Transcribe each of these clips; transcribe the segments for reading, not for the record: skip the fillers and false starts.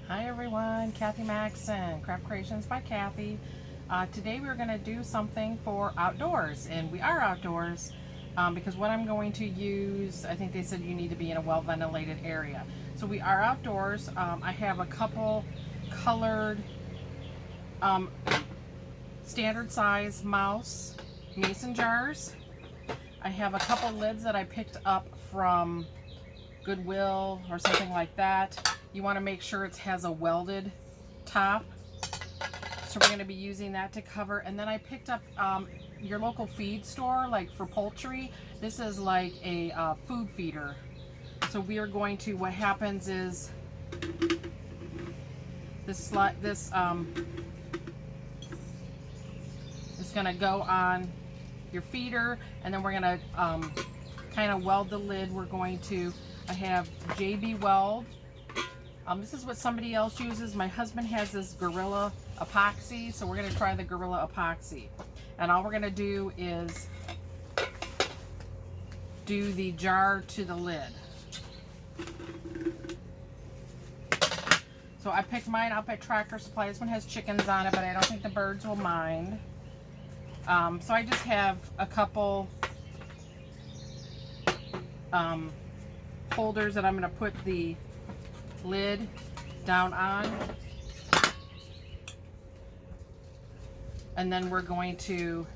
Hi everyone, Kathy Maxon, Craft Creations by Kathy. Today we're going to do something for outdoors, and we are outdoors because what I'm going to use, I think they said you need to be in a well ventilated area. So we are outdoors. I have a couple colored um, standard size mouse mason jars. I have a couple lids that I picked up from Goodwill or something like that. You want to make sure it has a welded top. So we're going to be using that to cover. And then I picked up your local feed store, like for poultry. This is like a food feeder. So we are going to, what happens is this is going to go on your feeder, and then we're going to kind of weld the lid. We're going to, I have JB Weld. This is what somebody else uses. My husband has this Gorilla Epoxy, so we're going to try the Gorilla Epoxy. And all we're going to do is do the jar to the lid. So I picked mine up at Tractor Supply. This one has chickens on it, but I don't think the birds will mind. So I just have a couple holders that I'm going to put the lid down on, and then we're going to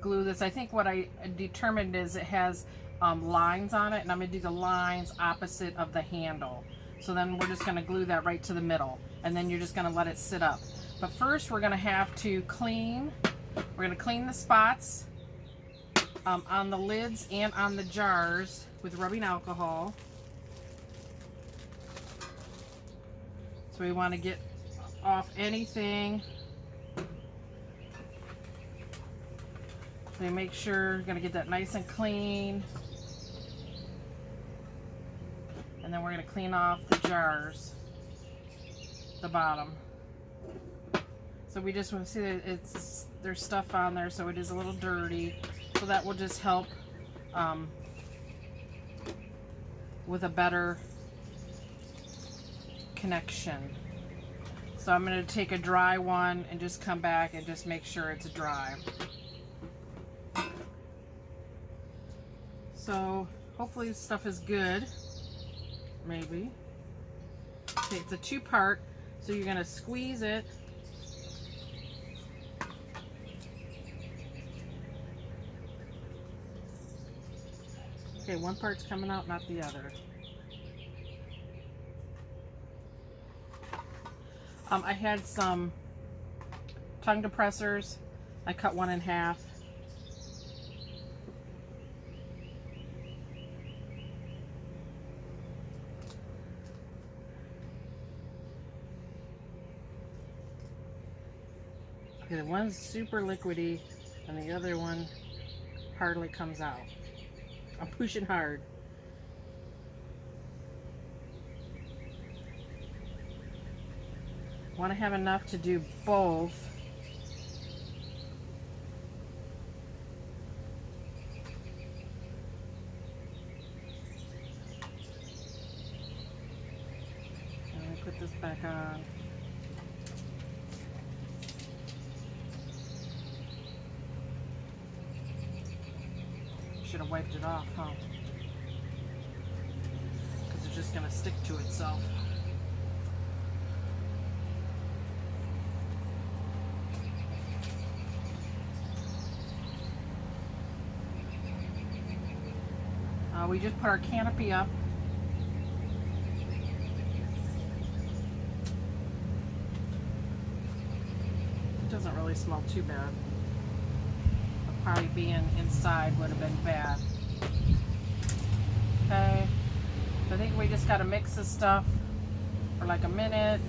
glue this. I think what I determined is it has lines on it, and I'm going to do the lines opposite of the handle. So then we're just going to glue that right to the middle, and then you're just going to let it sit up. But first we're going to have to clean. We're going to clean the spots on the lids and on the jars with rubbing alcohol. So we want to get off anything. So we make sure we're going to get that nice and clean. And then we're going to clean off the jars, the bottom. So we just want to see that there's stuff on there, so it is a little dirty. So that will just help with a better connection. So I'm going to take a dry one and just come back and just make sure it's dry. So hopefully this stuff is good. Maybe. Okay, it's a two-part, so you're going to squeeze it. Okay, one part's coming out, not the other. I had some tongue depressors. I cut one in half. Okay, one's super liquidy and the other one hardly comes out. I'm pushing hard. Want to have enough to do both. Let me put this back on. Should have wiped it off, huh? Because it's just going to stick to itself. We just put our canopy up. It doesn't really smell too bad. Probably being inside would have been bad. Okay, so I think we just got to mix this stuff for like a minute.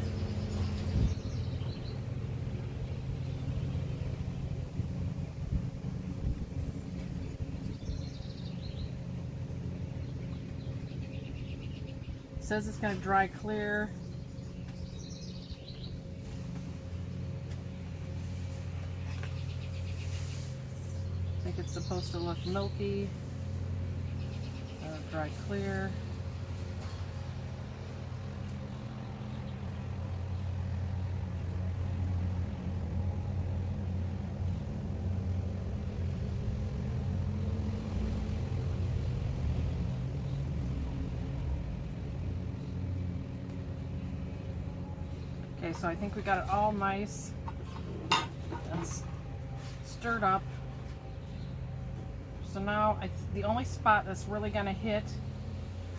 It says it's going to dry clear. I think it's supposed to look milky. Dry clear. Okay, so I think we got it all nice and stirred up. So now the only spot that's really going to hit,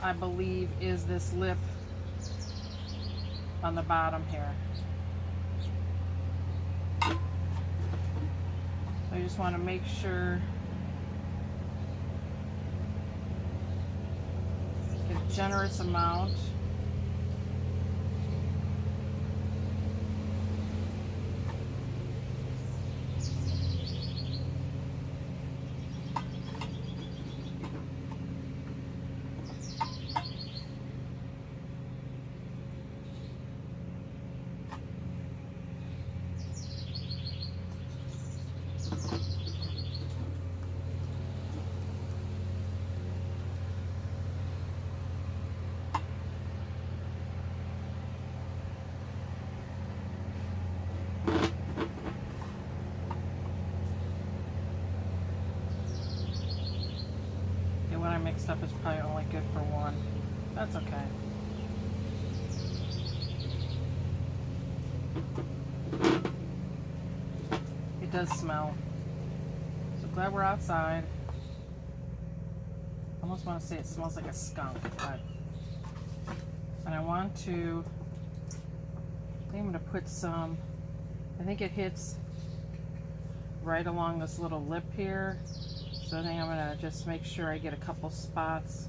I believe, is this lip on the bottom here. I just want to make sure get a generous amount. What I mixed up is probably only good for one. That's okay. It does smell. So glad we're outside. I almost want to say it smells like a skunk, but and I want to, I think I'm going to put some, I think it hits right along this little lip here. So I think I'm going to just make sure I get a couple spots.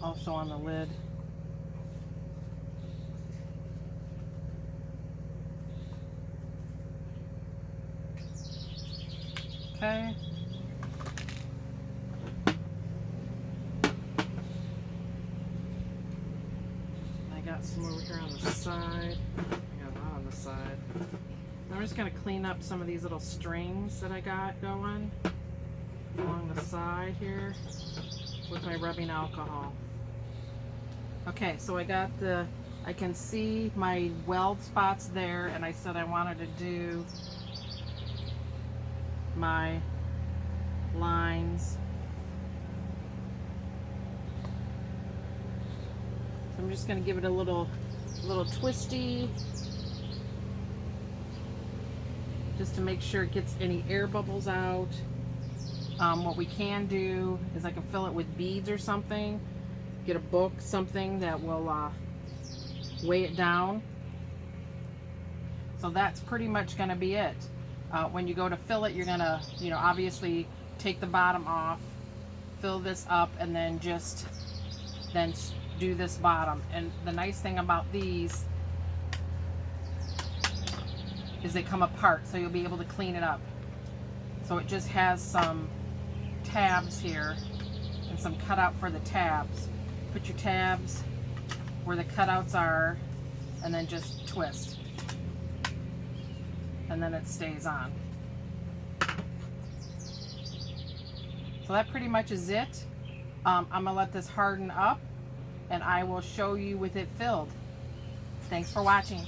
Also on the lid. Okay. I got some over here on the side. I got a lot on the side. I'm just going to clean up some of these little strings that I got going along the side here with my rubbing alcohol. Okay, so I got I can see my weld spots there, and I said I wanted to do my lines. So I'm just going to give it a little twisty, just to make sure it gets any air bubbles out. What we can do is I can fill it with beads or something, get a book, something that will weigh it down. So that's pretty much going to be it. When you go to fill it, you're going to, obviously take the bottom off, fill this up, and then do this bottom. And the nice thing about these is they come apart, so you'll be able to clean it up. So it just has some tabs here and some cutout for the tabs. Put your tabs where the cutouts are and then just twist. And then it stays on. So that pretty much is it. I'm gonna let this harden up and I will show you with it filled. Thanks for watching.